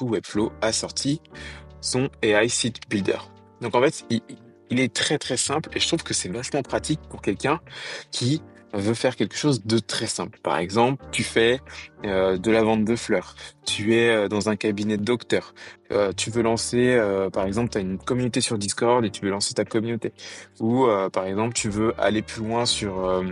coup, Webflow a sorti son AI Site Builder. Donc en fait, il est très très simple et je trouve que c'est vachement pratique pour quelqu'un qui veut faire quelque chose de très simple. Par exemple, tu fais de la vente de fleurs, tu es dans un cabinet de docteur, tu veux lancer, par exemple, tu as une communauté sur Discord et tu veux lancer ta communauté. Ou par exemple, tu veux aller plus loin sur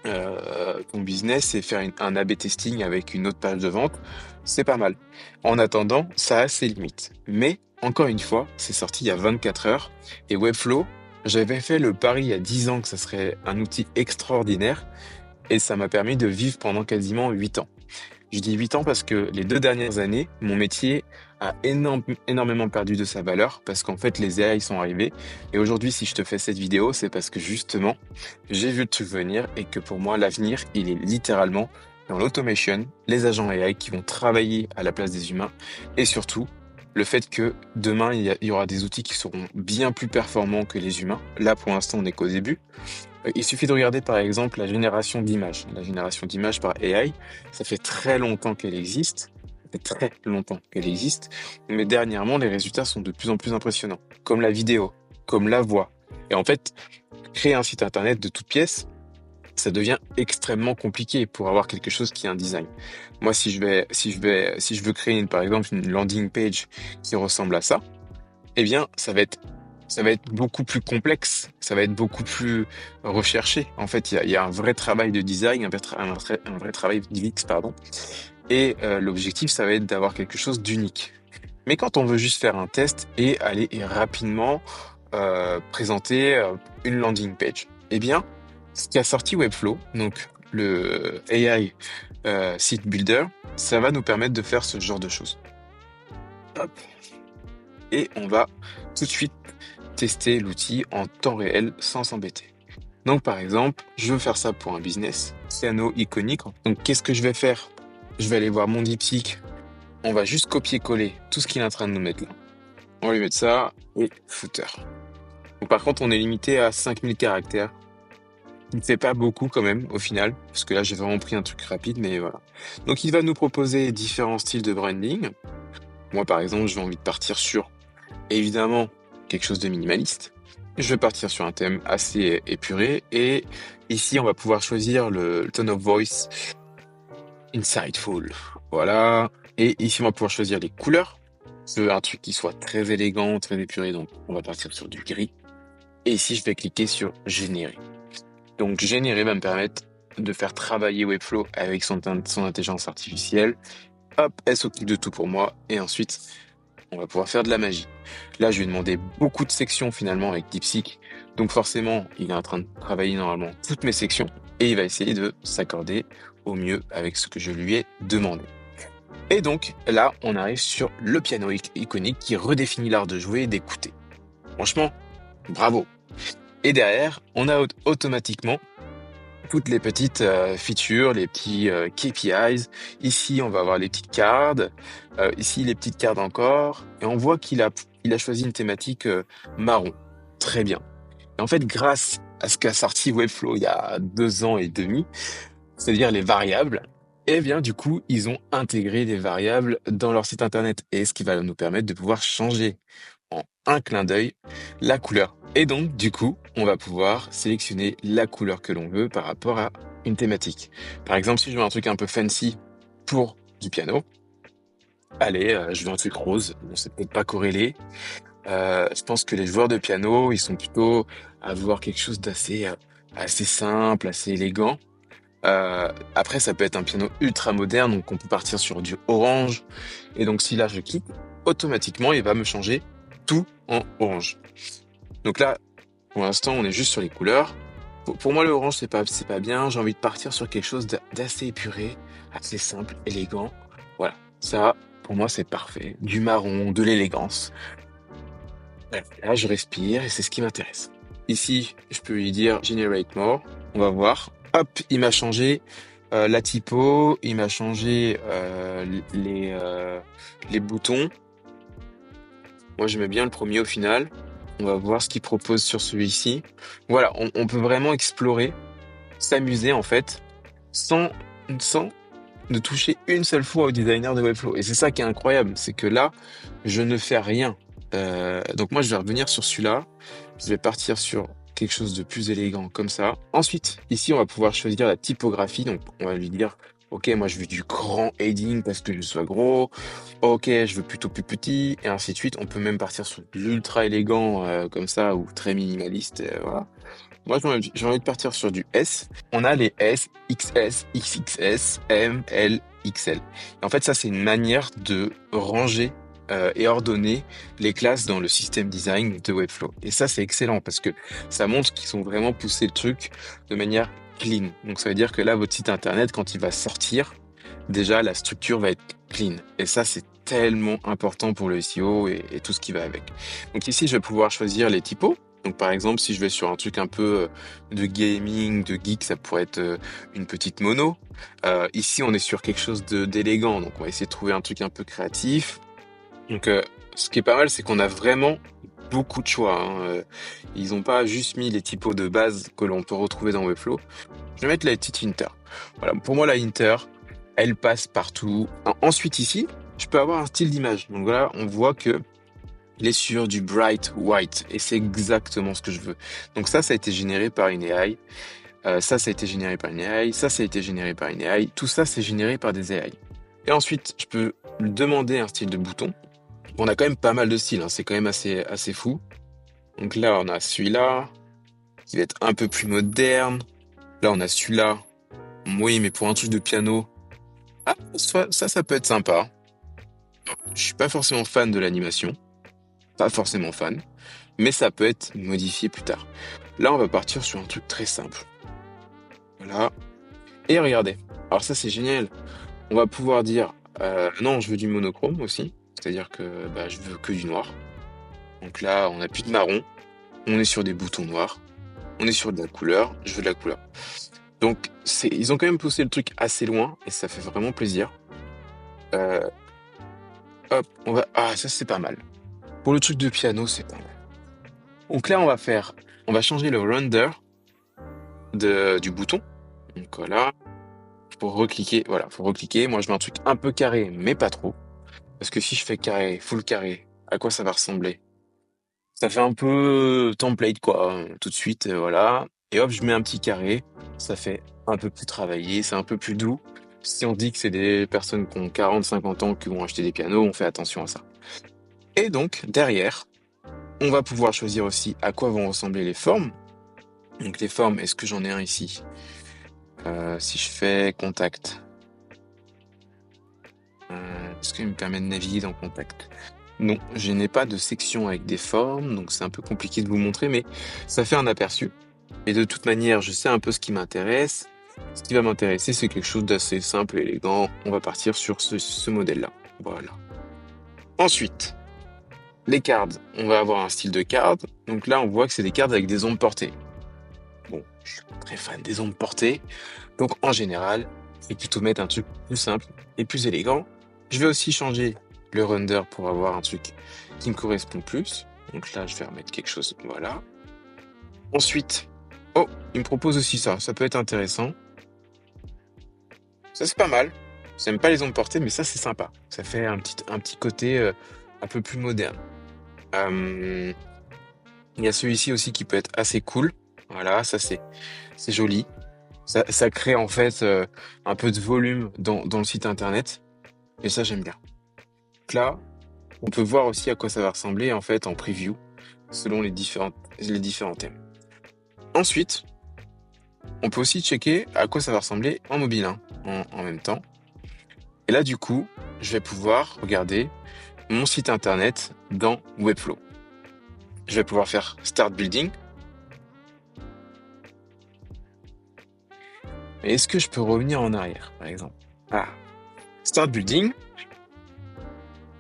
ton business et faire un A/B testing avec une autre page de vente, c'est pas mal. En attendant, ça a ses limites. Mais encore une fois, c'est sorti il y a 24 heures et Webflow, j'avais fait le pari il y a 10 ans que ça serait un outil extraordinaire et ça m'a permis de vivre pendant quasiment 8 ans. Je dis 8 ans parce que les 2 dernières années, mon métier a énormément perdu de sa valeur parce qu'en fait, les AI sont arrivés. Et aujourd'hui, si je te fais cette vidéo, c'est parce que justement, j'ai vu le truc venir et que pour moi, l'avenir, il est littéralement dans l'automation, les agents AI qui vont travailler à la place des humains et surtout, le fait que demain, il y aura des outils qui seront bien plus performants que les humains. Là, pour l'instant, on n'est qu'au début. Il suffit de regarder par exemple la génération d'images. La génération d'images par AI, ça fait très longtemps qu'elle existe. Ça fait très longtemps qu'elle existe. Mais dernièrement, les résultats sont de plus en plus impressionnants. Comme la vidéo, comme la voix. Et en fait, créer un site internet de toutes pièces, ça devient extrêmement compliqué pour avoir quelque chose qui a un design. Moi, si je veux créer par exemple une landing page qui ressemble à ça, eh bien, ça va être beaucoup plus complexe, ça va être beaucoup plus recherché. En fait, il y a un vrai travail de design, un vrai travail d'UX, pardon. Et l'objectif, ça va être d'avoir quelque chose d'unique. Mais quand on veut juste faire un test et aller et rapidement présenter une landing page, eh bien, ce qui a sorti Webflow, donc le AI Site Builder, ça va nous permettre de faire ce genre de choses. Hop. Et on va tout de suite tester l'outil en temps réel sans s'embêter. Donc par exemple, je veux faire ça pour un business, piano iconique. Donc qu'est-ce que je vais faire? Je vais aller voir mon DeepSeek. On va juste copier-coller tout ce qu'il est en train de nous mettre là. On va lui mettre ça et footer. Donc par contre, on est limité à 5000 caractères. Il ne fait pas beaucoup quand même au final, parce que là j'ai vraiment pris un truc rapide, mais voilà. Donc il va nous proposer différents styles de branding. Moi par exemple, j'ai envie de partir sur évidemment quelque chose de minimaliste. Je vais partir sur un thème assez épuré et ici on va pouvoir choisir le tone of voice insightful. Voilà. Et ici on va pouvoir choisir les couleurs. Je veux un truc qui soit très élégant, très épuré, donc on va partir sur du gris. Et ici je vais cliquer sur générer. Donc générer va me permettre de faire travailler Webflow avec son intelligence artificielle. Hop, elle s'occupe de tout pour moi et ensuite on va pouvoir faire de la magie. Là, je lui ai demandé beaucoup de sections finalement avec DeepSeek. Donc forcément, il est en train de travailler normalement toutes mes sections et il va essayer de s'accorder au mieux avec ce que je lui ai demandé. Et donc là, on arrive sur le piano iconique qui redéfinit l'art de jouer et d'écouter. Franchement, bravo. Et derrière, on a automatiquement toutes les petites features, les petits KPIs. Ici, on va avoir les petites cards. Ici, les petites cards encore. Et on voit il a choisi une thématique marron. Très bien. Et en fait, grâce à ce qu'a sorti Webflow il y a 2 ans et demi, c'est-à-dire les variables, eh bien, du coup, ils ont intégré des variables dans leur site internet. Et ce qui va nous permettre de pouvoir changer en un clin d'œil la couleur. Et donc, du coup, on va pouvoir sélectionner la couleur que l'on veut par rapport à une thématique. Par exemple, si je veux un truc un peu fancy pour du piano, allez, je veux un truc rose. Bon, c'est peut-être pas corrélé. Je pense que les joueurs de piano, ils sont plutôt à vouloir quelque chose d'assez assez simple, assez élégant. Après, ça peut être un piano ultra moderne, donc on peut partir sur du orange. Et donc, si là, je clique, automatiquement, il va me changer tout en orange. Donc là, pour l'instant, on est juste sur les couleurs. Pour moi, le orange, c'est pas bien. J'ai envie de partir sur quelque chose d'assez épuré, assez simple, élégant. Voilà. Ça, pour moi, c'est parfait. Du marron, de l'élégance. Bref, là, je respire et c'est ce qui m'intéresse. Ici, je peux lui dire Generate More. On va voir. Hop, il m'a changé la typo, il m'a changé les boutons. Moi, j'aimais bien le premier au final. On va voir ce qu'il propose sur celui-ci. Voilà, on peut vraiment explorer, s'amuser en fait, sans de toucher une seule fois au designer de Webflow. Et c'est ça qui est incroyable, c'est que là, je ne fais rien. Donc moi, je vais revenir sur celui-là. Je vais partir sur quelque chose de plus élégant comme ça. Ensuite, ici, on va pouvoir choisir la typographie. Donc, on va lui dire, OK, moi, je veux du grand heading parce que je sois gros. OK, je veux plutôt plus petit, et ainsi de suite. On peut même partir sur de l'ultra élégant comme ça ou très minimaliste. Voilà. Moi, j'ai envie de partir sur du S. On a les S, XS, XXS, M, L, XL. Et en fait, ça, c'est une manière de ranger et ordonner les classes dans le système design de Webflow. Et ça, c'est excellent parce que ça montre qu'ils ont vraiment poussé le truc de manière clean. Donc, ça veut dire que là, votre site internet, quand il va sortir, déjà, la structure va être clean. Et ça, c'est tellement important pour le SEO et tout ce qui va avec. Donc ici, je vais pouvoir choisir les typos. Donc par exemple, si je vais sur un truc un peu de gaming, de geek, ça pourrait être une petite mono. Ici, on est sur quelque chose d'élégant. Donc on va essayer de trouver un truc un peu créatif. Donc ce qui est pas mal, c'est qu'on a vraiment beaucoup de choix, hein. Ils n'ont pas juste mis les typos de base que l'on peut retrouver dans Webflow. Je vais mettre la petite Inter. Voilà, pour moi, la Inter, elle passe partout. Ensuite, ici, je peux avoir un style d'image. Donc voilà, on voit que il est sur du bright white et c'est exactement ce que je veux. Donc ça a été généré par une AI. Ça a été généré par une AI. Ça a été généré par une AI. Tout ça, c'est généré par des AI. Et ensuite, je peux demander un style de bouton. On a quand même pas mal de styles, hein. C'est quand même assez fou. Donc là, on a celui-là qui va être un peu plus moderne. Là, on a celui-là. Oui, mais pour un truc de piano, ah, ça peut être sympa. Je suis pas forcément fan de l'animation. Pas forcément fan. Mais ça peut être modifié plus tard. Là, on va partir sur un truc très simple. Voilà. Et regardez. Alors ça, c'est génial. On va pouvoir dire, non, je veux du monochrome aussi. C'est-à-dire que bah, je veux que du noir. Donc là, on n'a plus de marron. On est sur des boutons noirs. On est sur de la couleur. Je veux de la couleur. Donc, ils ont quand même poussé le truc assez loin. Et ça fait vraiment plaisir. Euh, hop, ah, ça, c'est pas mal. Pour le truc de piano, c'est pas mal. Donc là, on va changer le render du bouton. Donc voilà, pour recliquer, voilà, faut recliquer. Moi, je mets un truc un peu carré, mais pas trop. Parce que si je fais carré, full carré, à quoi ça va ressembler? Ça fait un peu template, quoi, hein, tout de suite, voilà. Et hop, je mets un petit carré. Ça fait un peu plus travaillé, c'est un peu plus doux. Si on dit que c'est des personnes qui ont 40, 50 ans qui vont acheter des pianos, on fait attention à ça. Et donc, derrière, on va pouvoir choisir aussi à quoi vont ressembler les formes. Donc les formes, est-ce que j'en ai un ici? Si je fais contact, est-ce qu'il me permet de naviguer dans contact? Non, je n'ai pas de section avec des formes, donc c'est un peu compliqué de vous montrer, mais ça fait un aperçu. Et de toute manière, je sais un peu ce qui m'intéresse. Ce qui va m'intéresser, c'est quelque chose d'assez simple et élégant. On va partir sur ce modèle-là. Voilà. Ensuite, les cards. On va avoir un style de card. Donc là, on voit que c'est des cards avec des ombres portées. Bon, je suis pas très fan des ombres portées. Donc en général, je vais plutôt mettre un truc plus simple et plus élégant. Je vais aussi changer le render pour avoir un truc qui me correspond plus. Donc là, je vais remettre quelque chose, voilà. Ensuite, oh, il me propose aussi ça. Ça peut être intéressant. Ça, c'est pas mal. J'aime pas les ombres portées, mais ça, c'est sympa. Ça fait un petit côté un peu plus moderne. Euh, il y a celui-ci aussi qui peut être assez cool. Voilà, ça, c'est joli. Ça crée en fait un peu de volume dans le site internet. Et ça, j'aime bien. Donc là, on peut voir aussi à quoi ça va ressembler en fait en preview, selon les différents thèmes. Ensuite, on peut aussi checker à quoi ça va ressembler en mobile, hein, en même temps. Et là, du coup, je vais pouvoir regarder mon site internet dans Webflow. Je vais pouvoir faire Start Building. Et est-ce que je peux revenir en arrière, par exemple? Ah, Start Building.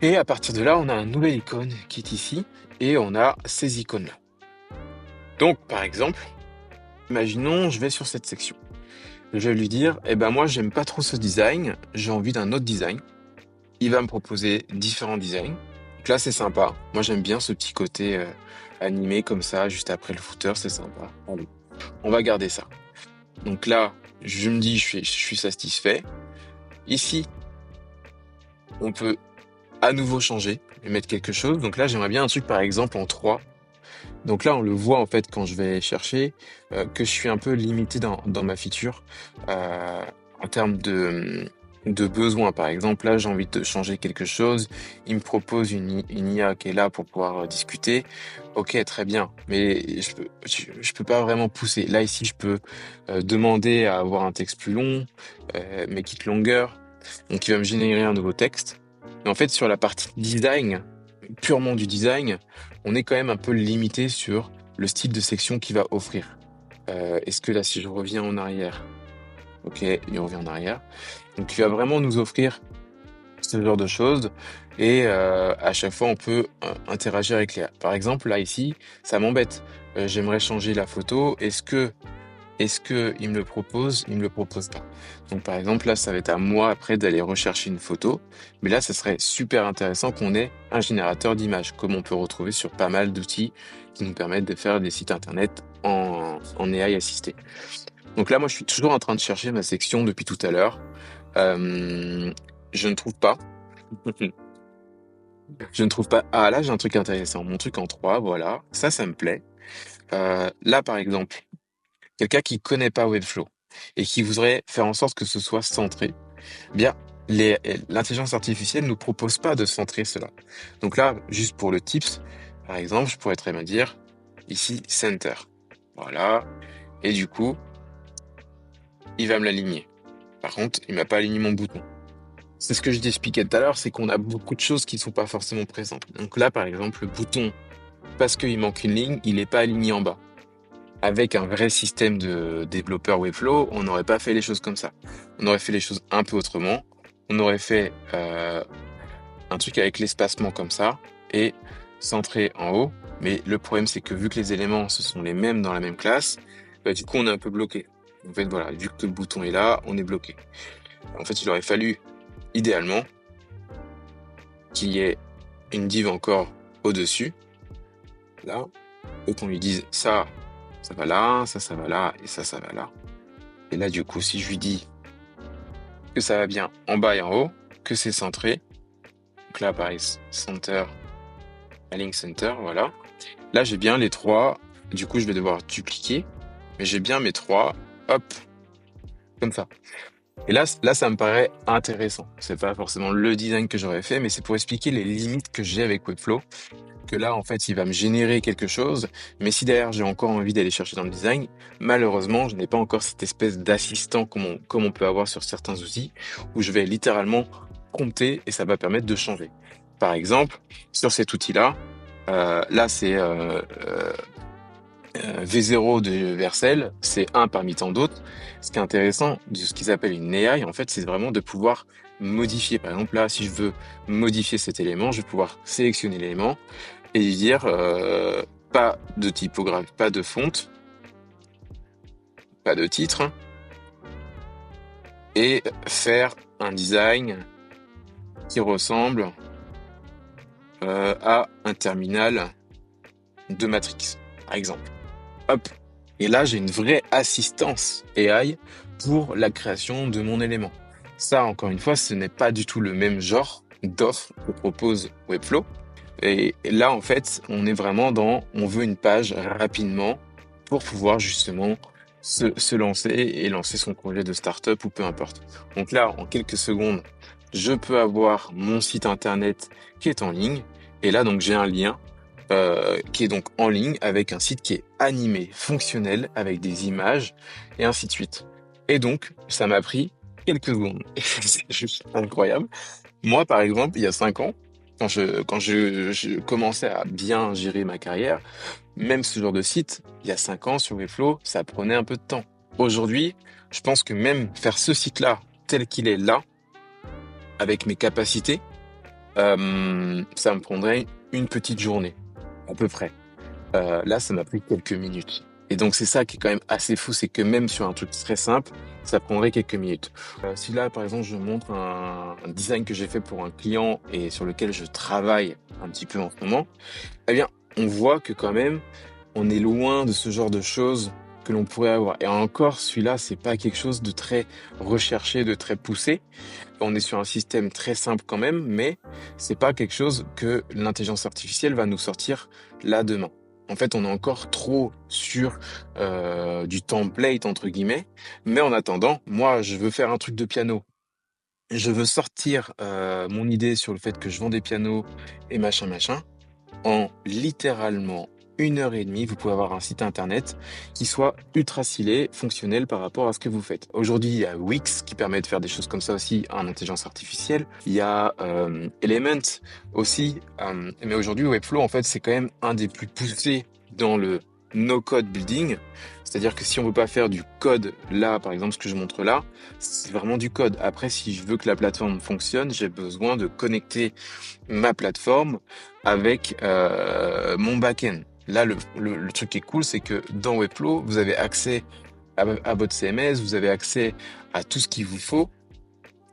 Et à partir de là, on a un nouvel icône qui est ici. Et on a ces icônes-là. Donc, par exemple, imaginons, je vais sur cette section. Je vais lui dire, eh ben moi, j'aime pas trop ce design, j'ai envie d'un autre design. Il va me proposer différents designs. Donc là, c'est sympa. Moi, j'aime bien ce petit côté animé comme ça, juste après le footer, c'est sympa. Allez, on va garder ça. Donc là, je me dis, je suis satisfait. Ici, on peut à nouveau changer et mettre quelque chose. Donc là, j'aimerais bien un truc, par exemple, en 3. Donc là, on le voit en fait quand je vais chercher que je suis un peu limité dans ma feature euh, en termes de besoins. Par exemple, là, j'ai envie de changer quelque chose. Il me propose une IA qui est là pour pouvoir discuter. Ok, très bien. Mais je peux pas vraiment pousser. Là, ici, je peux demander à avoir un texte plus long, mais quitte longueur. Donc, il va me générer un nouveau texte. Et en fait, sur la partie design, purement du design, on est quand même un peu limité sur le style de section qu'il va offrir. Est-ce que là, si je reviens en arrière, ok, il revient en arrière. Donc, il va vraiment nous offrir ce genre de choses et à chaque fois, on peut interagir avec les. Par exemple, là ici, ça m'embête. J'aimerais changer la photo. Est-ce que il me le propose? Il me le propose pas. Donc par exemple là, ça va être à moi après d'aller rechercher une photo. Mais là, ça serait super intéressant qu'on ait un générateur d'images, comme on peut retrouver sur pas mal d'outils qui nous permettent de faire des sites internet en AI assisté. Donc là, moi, je suis toujours en train de chercher ma section depuis tout à l'heure. Euh, je ne trouve pas. Je ne trouve pas. Ah là, j'ai un truc intéressant. Mon truc en 3, voilà. Ça me plaît. Là, par exemple. Quelqu'un qui connaît pas Webflow et qui voudrait faire en sorte que ce soit centré, eh bien, l'intelligence artificielle nous propose pas de centrer cela. Donc là, juste pour le tips, par exemple, je pourrais très bien dire ici center. Voilà. Et du coup, il va me l'aligner. Par contre, il m'a pas aligné mon bouton. C'est ce que je t'expliquais tout à l'heure, c'est qu'on a beaucoup de choses qui sont pas forcément présentes. Donc là, par exemple, le bouton, parce qu'il manque une ligne, il n'est pas aligné en bas. Avec un vrai système de développeur Webflow, on n'aurait pas fait les choses comme ça. On aurait fait les choses un peu autrement. On aurait fait un truc avec l'espacement comme ça et centré en haut. Mais le problème, c'est que vu que les éléments, ce sont les mêmes dans la même classe, bah, du coup, on est un peu bloqué. En fait, voilà, vu que le bouton est là, on est bloqué. En fait, il aurait fallu, idéalement, qu'il y ait une div encore au-dessus, là, et qu'on lui dise ça va là, ça va là, et ça va là. Et là, du coup, si je lui dis que ça va bien en bas et en haut, que c'est centré, donc là, pareil, center, align center, voilà. Là, j'ai bien les trois. Du coup, je vais devoir dupliquer, mais j'ai bien mes trois, hop, comme ça. Et là, ça me paraît intéressant. C'est pas forcément le design que j'aurais fait, mais c'est pour expliquer les limites que j'ai avec Webflow. Que là, en fait, il va me générer quelque chose, mais si derrière j'ai encore envie d'aller chercher dans le design, malheureusement, je n'ai pas encore cette espèce d'assistant comme on peut avoir sur certains outils, où je vais littéralement prompter et ça va permettre de changer. Par exemple, sur cet outil-là, là c'est V0 de Vercel, c'est un parmi tant d'autres. Ce qui est intéressant de ce qu'ils appellent une AI, en fait, c'est vraiment de pouvoir modifier. Par exemple, là, si je veux modifier cet élément, je vais pouvoir sélectionner l'élément et lui dire pas de typographie, pas de fonte, pas de titre, hein, et faire un design qui ressemble à un terminal de Matrix, par exemple. Hop. Et là, j'ai une vraie assistance AI pour la création de mon élément. Ça, encore une fois, ce n'est pas du tout le même genre d'offre que propose Webflow. Et là, en fait, on est vraiment on veut une page rapidement pour pouvoir justement se lancer et lancer son projet de start-up ou peu importe. Donc là, en quelques secondes, je peux avoir mon site internet qui est en ligne. Et là, donc, j'ai un lien qui est donc en ligne avec un site qui est animé, fonctionnel, avec des images et ainsi de suite. Et donc, ça m'a pris quelques secondes. Et c'est juste incroyable. Moi, par exemple, il y a 5 ans, quand je commençais à bien gérer ma carrière, même ce genre de site, il y a 5 ans sur Webflow, ça prenait un peu de temps. Aujourd'hui, je pense que même faire ce site-là, tel qu'il est là, avec mes capacités, ça me prendrait une petite journée, à peu près. Là, ça m'a pris quelques minutes. Et donc, c'est ça qui est quand même assez fou, c'est que même sur un truc très simple, ça prendrait quelques minutes. Si là, par exemple, je montre un design que j'ai fait pour un client et sur lequel je travaille un petit peu en ce moment, eh bien, on voit que quand même, on est loin de ce genre de choses que l'on pourrait avoir. Et encore, celui-là, c'est pas quelque chose de très recherché, de très poussé. On est sur un système très simple quand même, mais c'est pas quelque chose que l'intelligence artificielle va nous sortir là demain. En fait, on est encore trop sur du template entre guillemets, mais en attendant, moi, je veux faire un truc de piano. Je veux sortir mon idée sur le fait que je vends des pianos et machin machin. En littéralement 1 heure et demie, vous pouvez avoir un site internet qui soit ultra stylé, fonctionnel par rapport à ce que vous faites. Aujourd'hui, il y a Wix qui permet de faire des choses comme ça aussi en intelligence artificielle. Il y a Element aussi. Mais aujourd'hui, Webflow, en fait, c'est quand même un des plus poussés dans le no-code building. C'est-à-dire que si on veut pas faire du code là, par exemple, ce que je montre là, c'est vraiment du code. Après, si je veux que la plateforme fonctionne, j'ai besoin de connecter ma plateforme avec mon back-end. Là, le truc qui est cool, c'est que dans Webflow, vous avez accès à votre CMS, vous avez accès à tout ce qu'il vous faut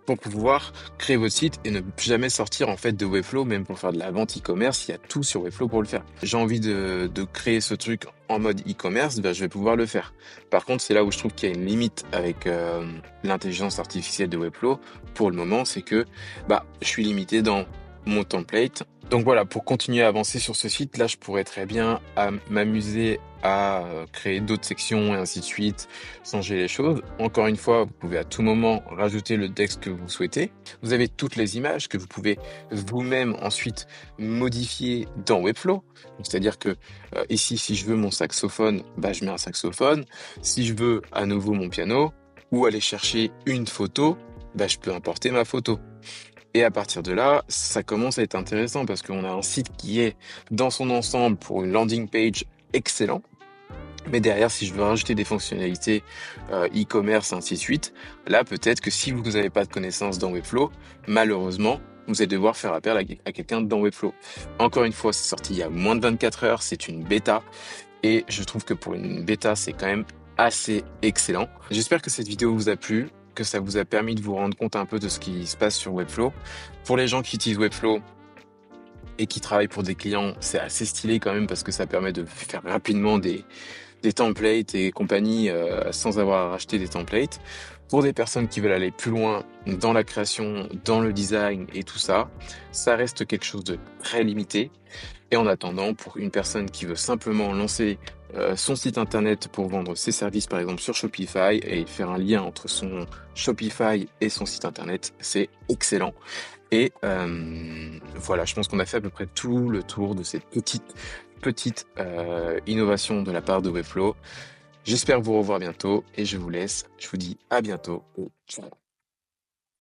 pour pouvoir créer votre site et ne jamais sortir en fait de Webflow, même pour faire de la vente e-commerce, il y a tout sur Webflow pour le faire. J'ai envie de créer ce truc en mode e-commerce, ben, je vais pouvoir le faire. Par contre, c'est là où je trouve qu'il y a une limite avec l'intelligence artificielle de Webflow. Pour le moment, c'est que bah, je suis limité dans mon template. Donc voilà, pour continuer à avancer sur ce site, là, je pourrais très bien m'amuser à créer d'autres sections et ainsi de suite, changer les choses. Encore une fois, vous pouvez à tout moment rajouter le texte que vous souhaitez. Vous avez toutes les images que vous pouvez vous-même ensuite modifier dans Webflow. Donc, c'est-à-dire que ici, si je veux mon saxophone, bah, je mets un saxophone. Si je veux à nouveau mon piano ou aller chercher une photo, bah, je peux importer ma photo. Et à partir de là, ça commence à être intéressant parce qu'on a un site qui est dans son ensemble pour une landing page excellent. Mais derrière, si je veux rajouter des fonctionnalités e-commerce, ainsi de suite, là, peut-être que si vous n'avez pas de connaissances dans Webflow, malheureusement, vous allez devoir faire appel à quelqu'un dans Webflow. Encore une fois, c'est sorti il y a moins de 24 heures, c'est une bêta. Et je trouve que pour une bêta, c'est quand même assez excellent. J'espère que cette vidéo vous a plu, que ça vous a permis de vous rendre compte un peu de ce qui se passe sur Webflow. Pour les gens qui utilisent Webflow et qui travaillent pour des clients, c'est assez stylé quand même parce que ça permet de faire rapidement des templates et compagnie sans avoir à racheter des templates. Pour des personnes qui veulent aller plus loin dans la création, dans le design et tout ça, ça reste quelque chose de très limité. Et en attendant, pour une personne qui veut simplement lancer son site internet pour vendre ses services, par exemple sur Shopify, et faire un lien entre son Shopify et son site internet, c'est excellent. Et voilà, je pense qu'on a fait à peu près tout le tour de cette petite innovation de la part de Webflow. J'espère vous revoir bientôt et je vous laisse. Je vous dis à bientôt. Ciao.